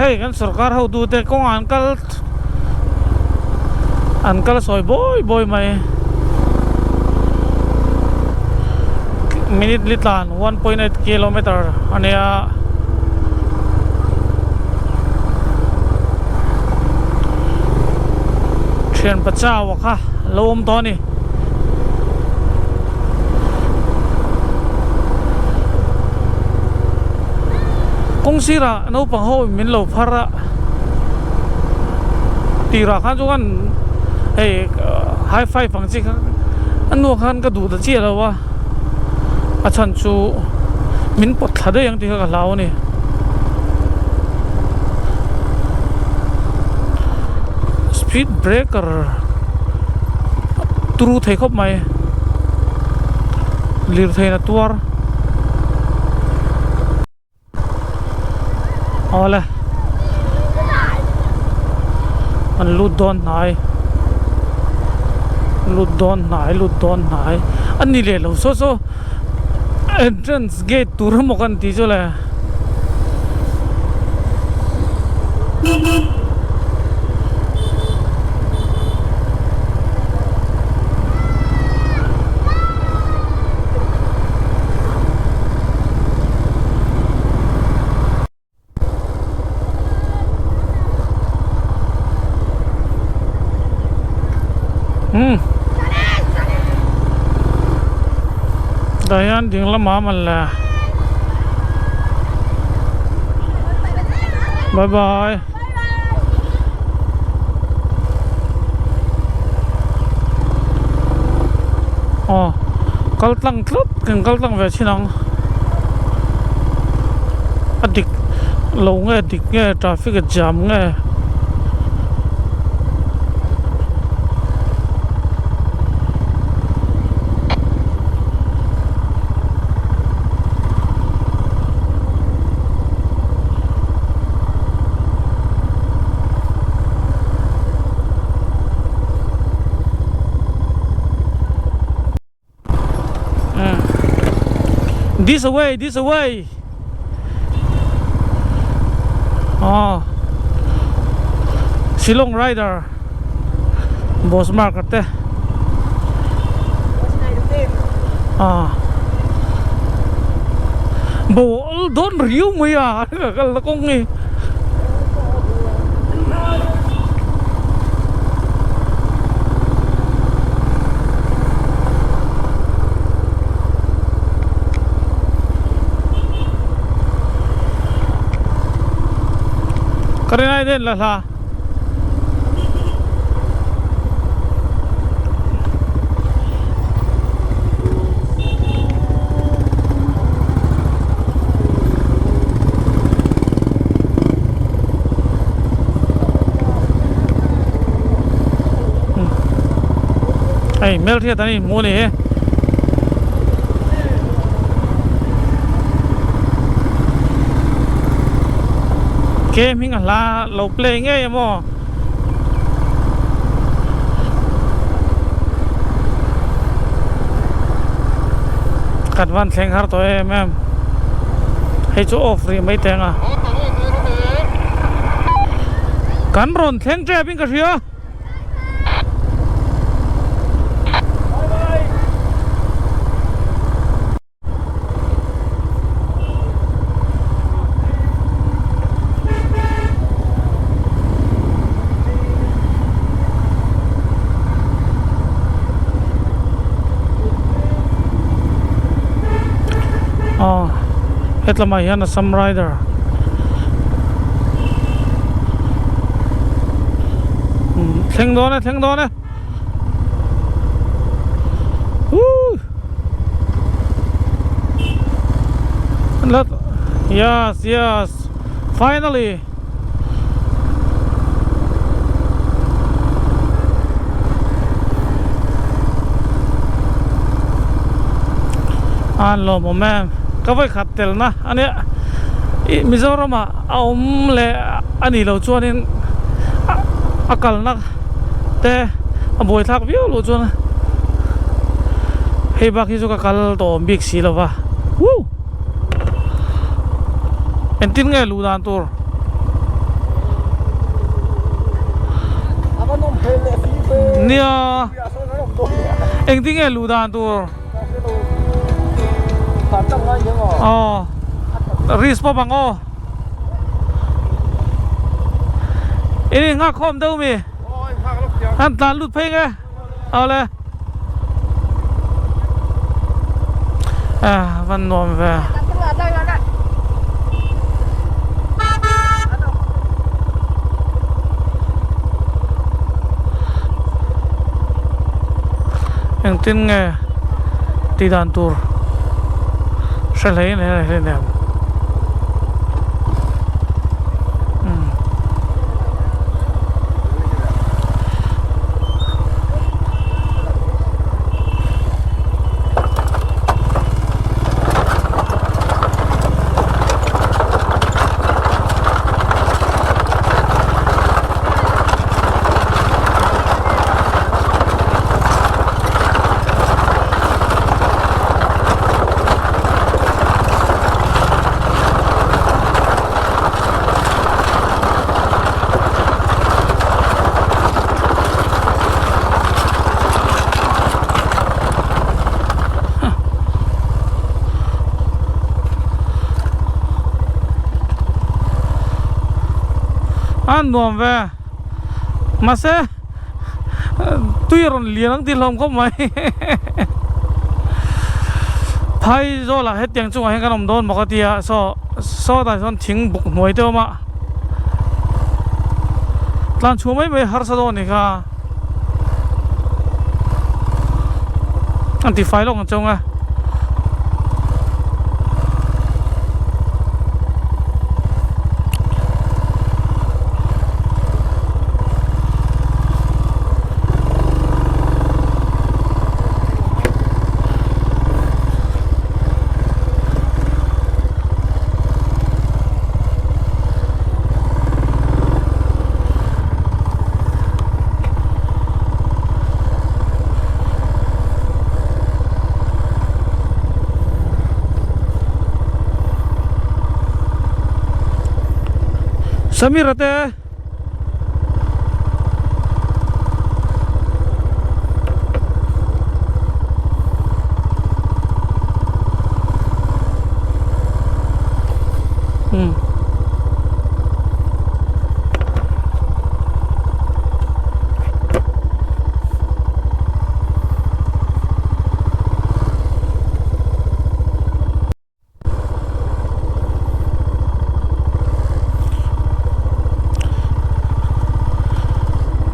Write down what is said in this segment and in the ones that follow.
hey kan sarkar ho du te kong ankal soi boy mai minute litlan 1.8 kilometer ania train pachaw kha lom to ni kong sira no pang ho min lo phara tira khan chu kan hey high five phang chi khan anu khan ka du da chi lo wa achan chu min pot thade yang ti ka lao ni speed breaker tru thei khop mai lir thei na tuar ole an lut don nai an ni le lo so entrance gate tur mo kan ti chole dayan ding lama man la bye bye oh kaltlang tlut keng kaltlang ve chinang adik lo nge dik nge traffic jam nge this away oh Shillong rider boss market te bol don riu mai kal kong ni karena ini lah mel thiệt tani mua này game hình là lâu play nghe mà cắt van thèn hard thôi em hay chỗ off mấy thèn à cắn rồn thèn trẻ bên cái gì á Hetla mai yana some rider theng đó này let yes finally an lo mo mem ka vai khat tel na ane Mizoram aum le ani lo chuanin akal na te aboi thak viu lo chuan hei ba ki chu ka kal to big si lo wa entin nge lu dan tur nia anh tiếng nghe lù đàn tour risk pa bang o ini ngak khom đâu mi anh ta lút phê nghe le văn nôm về anh tin nghe đi đàn tour sẽ lấy này đẹp anh nuông về mà sẽ tuy rằng liền đi làm có mấy phải rồi là hết tiếng Trung hay cái nông thôn mà cái tia so tại sao tiếng bục nuôi đâu mà làm chú mấy har sao này cả anh thì phải lòng trong à Samir ate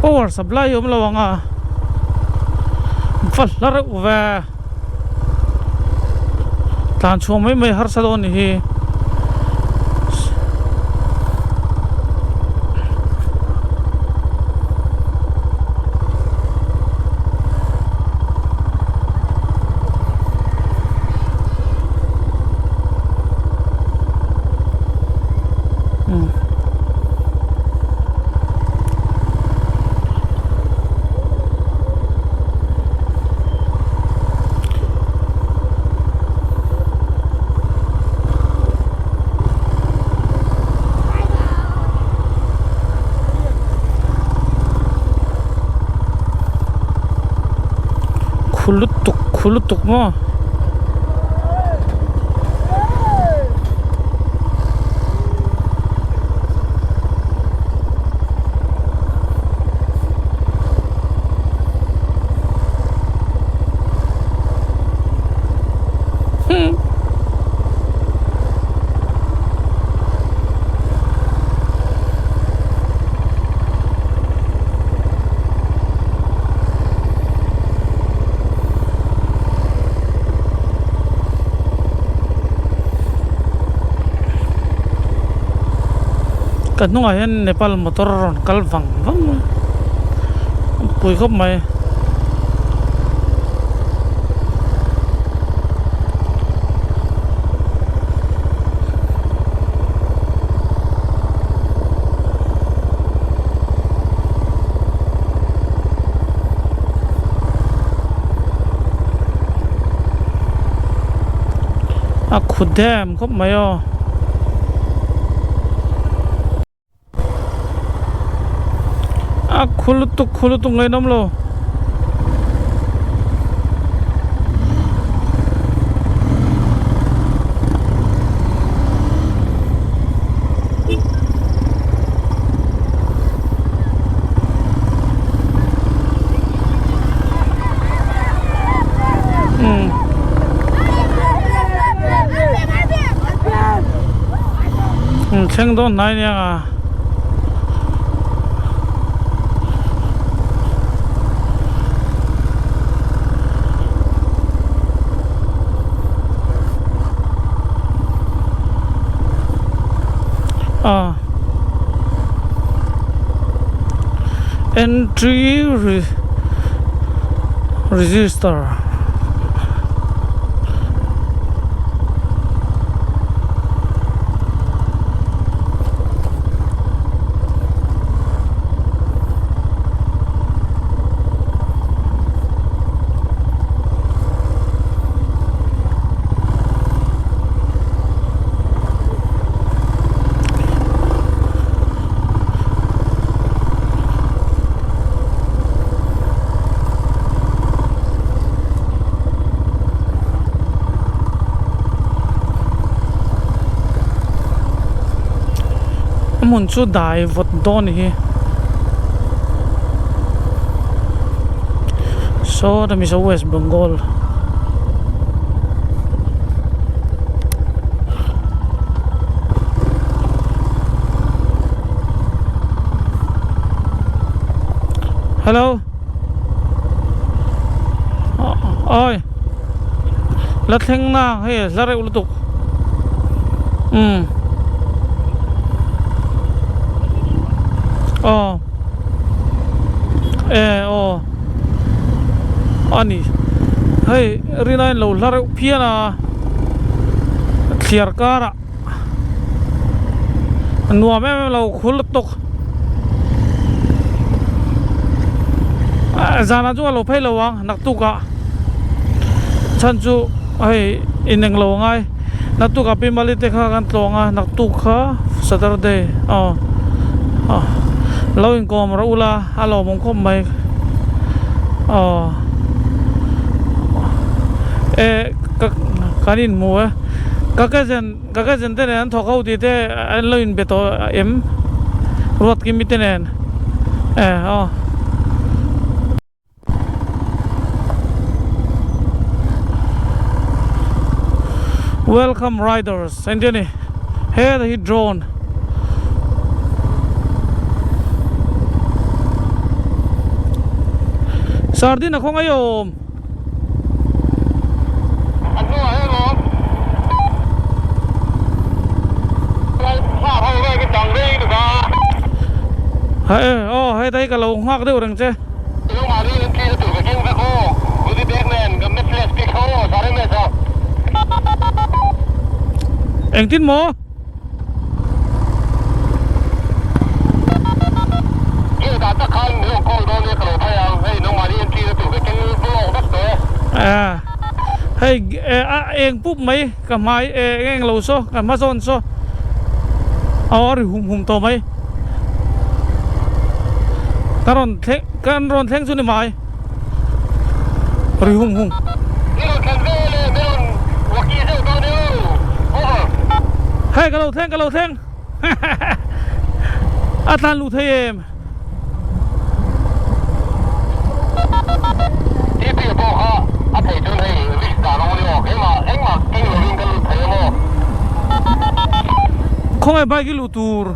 power supply om lawanga fal lar ve tan chom mai har sa don hi khulutuk mo kanung ayan Nepal motor kalvang bang pui khop mai khudem khop mai yo khulutuk ngai nam lo Cheng don nai nia entry register mun chu dai vot don hi so the Miss West Bengal hello oi la theng na he la re ulutuk ani hey rina lo lar phiana clear kara nuwa me lo khul tok zana chu lo phai lo wang nak tu ka chan chu hey ineng lo ngai nak tu ka pimali te kha kan tlonga nak tu kha Saturday lo in kom ra ula alo mong kom mai kanin mu cái dân thế này thọ khâu thì thế anh lên bê tô em ruột kim thế này welcome riders and then here the drone sardin ako ngayon hay thấy cả lầu hoác đều đằng chứ anh tin mò hay anh búp mấy cả mai anh lầu số cả má zone số rồi hùng to mấy kan ron theng su ni mai ri hum hey ka lo theng atan lu thei em không ai bay cái lũ tour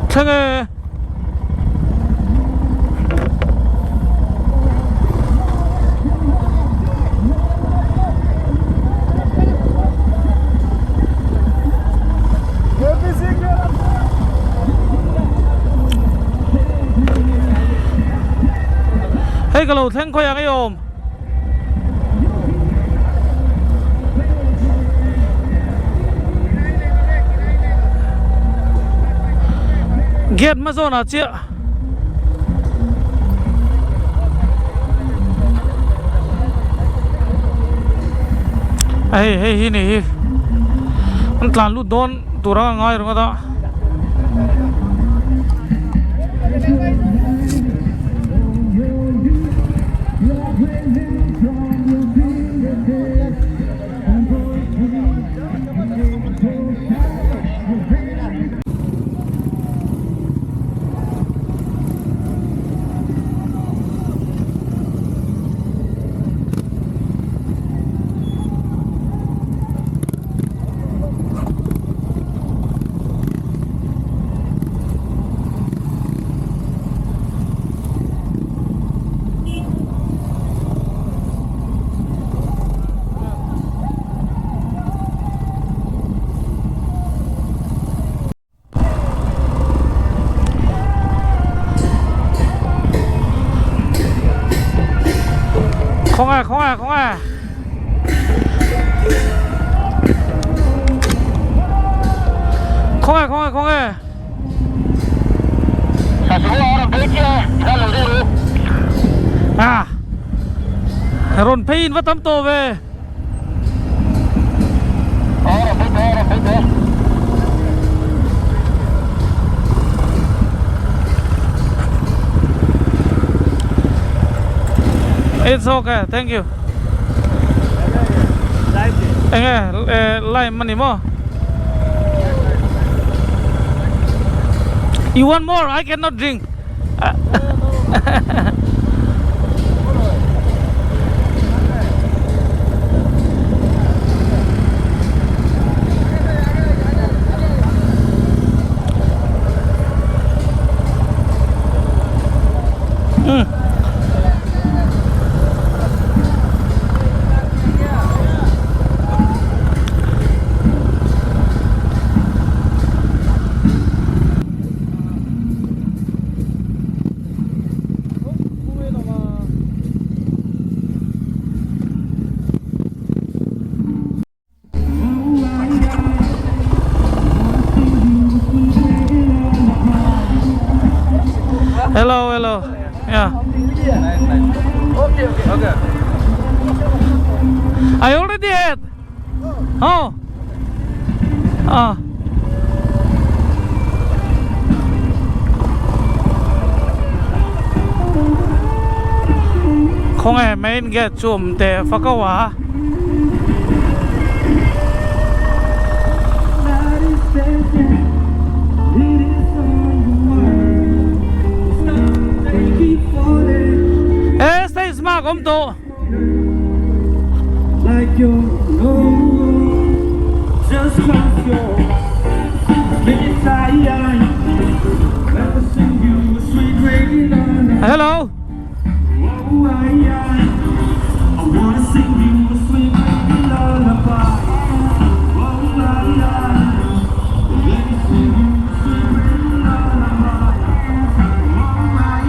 thằng hey cái lỗ thang coi cái ôm gate mà zona chia hey hi ni anh tlan lu don tura ngai rồi đó ของอ่ะของอ่ะของอ่ะของอ่ะของอ่ะของอ่ะอ่ะรนพีนว่าตั้มโตเวIt's okay, thank you. Like money more. You want more? I cannot drink. Hello, hello. Yeah. Okay. I already had. Oh. Ah. Không hề mấy ghé chùm để phát câu hả? Ê, stay smart om to. Like you know, just close your minutes I never sing you a sweet radio. Hello. Oh, I wanna sing you a sweet radio lullaby. Oh, let me sing you a sweet radio lullaby. Oh, let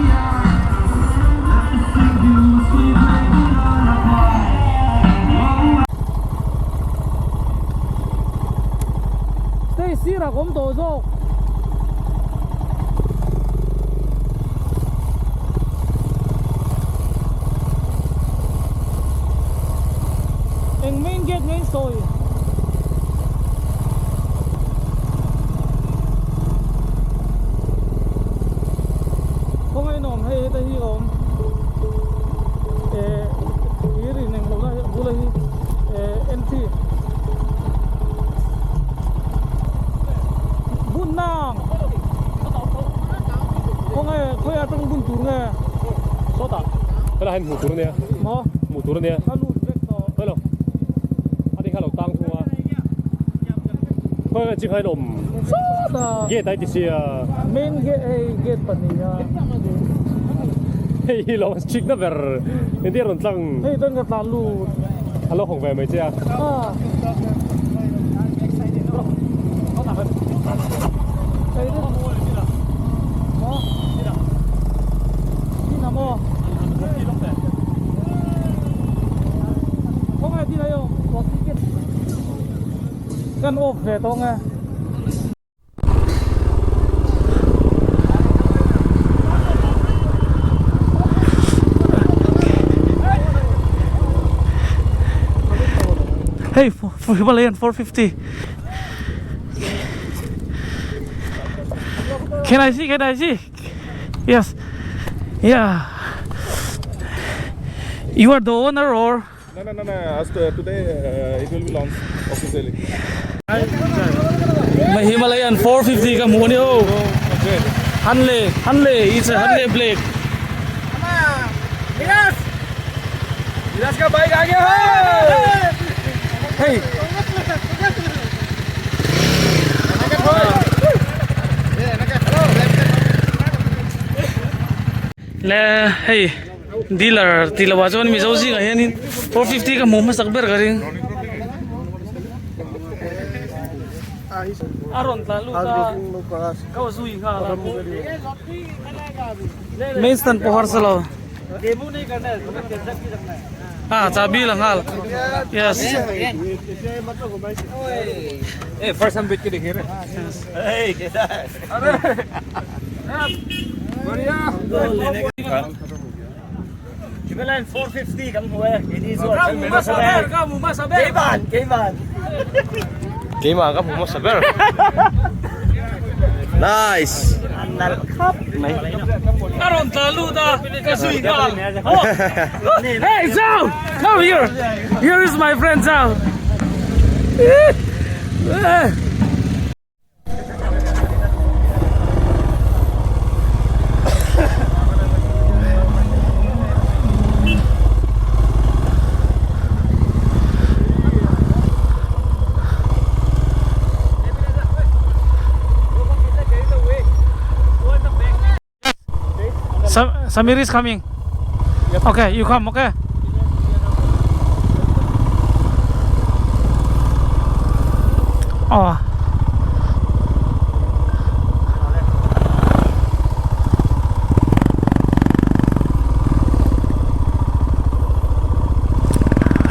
me sing you a sweet radio lullaby. Stay sira om to zo. Main gate main soy. Không ai nòm hay ta hi om. Iri neng lo la bula hi NT. Bun nang. Không ai khơi atang bun tur nghe. Sota. Cái là một turun nè. Mo. Một turun nè. Halu rek to. Hello. Anh đi hello tăng thua. Thôi chỉ phải lồm. Sota. Ghét đấy thì xia. Main gate paniya. Hey, lồm chick nó ver. Cái tiếng rộn tăng. Hey, tên ka talu. Alo hồng về mấy chưa? Ah. Hey, mo. Ina mo. Không ai đi đây không? Có ticket. Cần ốp về to nghe. Hey, for Himalayan 450. Can I see? Yes. Yeah. You are the owner or? No. As today, it will be launched officially. May Himalayan 450 ka muna oh. Okay. Hanle. It's a Hanle Blake. विलास का bike आ गया है। Hey. Le hey dealer tilawajon mi zosi ga yanin 450 ka muma sakber garing aron lalu ka kawasui ka main stand pohar salo demo nahi karna hai cancer की रखना है हाँ चाबी लंगाल yes ए first हम बेच के देखे रहे। ए कैसा है? अरे बढ़िया। Himalayan 450 kamu mau ya? Ini suara kamu mas sabar. Keiman. Kima ka mo saber. Nice. aron lalu da kasui ka hey Zhao come here is my friend Zhao Samir is coming. Okay, you come, okay? Oh.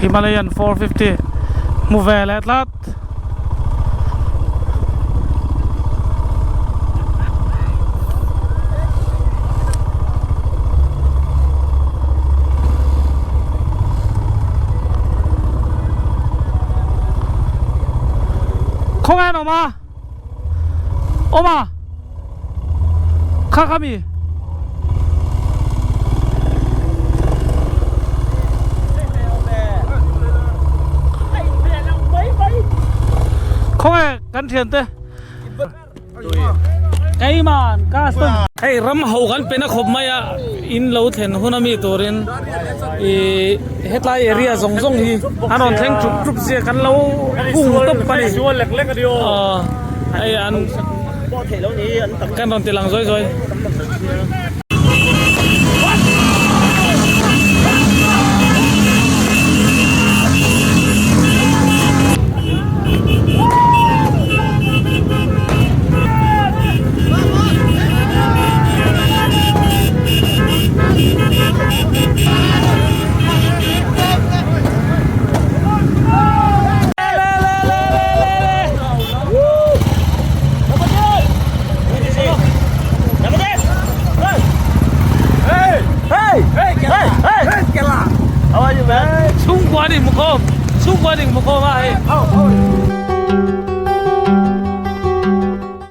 Himalayan 450. Move at lat. Kongan Oma Kakami Kongan kan thiền te cái mà custom hey ram hậu kan pena khop maya in lo then hunami torin e hetlai area zong zong hi anon theng chup je kan lo kung top pa ni Chua lek lek dio. ai an Có thể lâu ní ấn tập kan don tilang rồi xung quanh đỉnh một hôm ai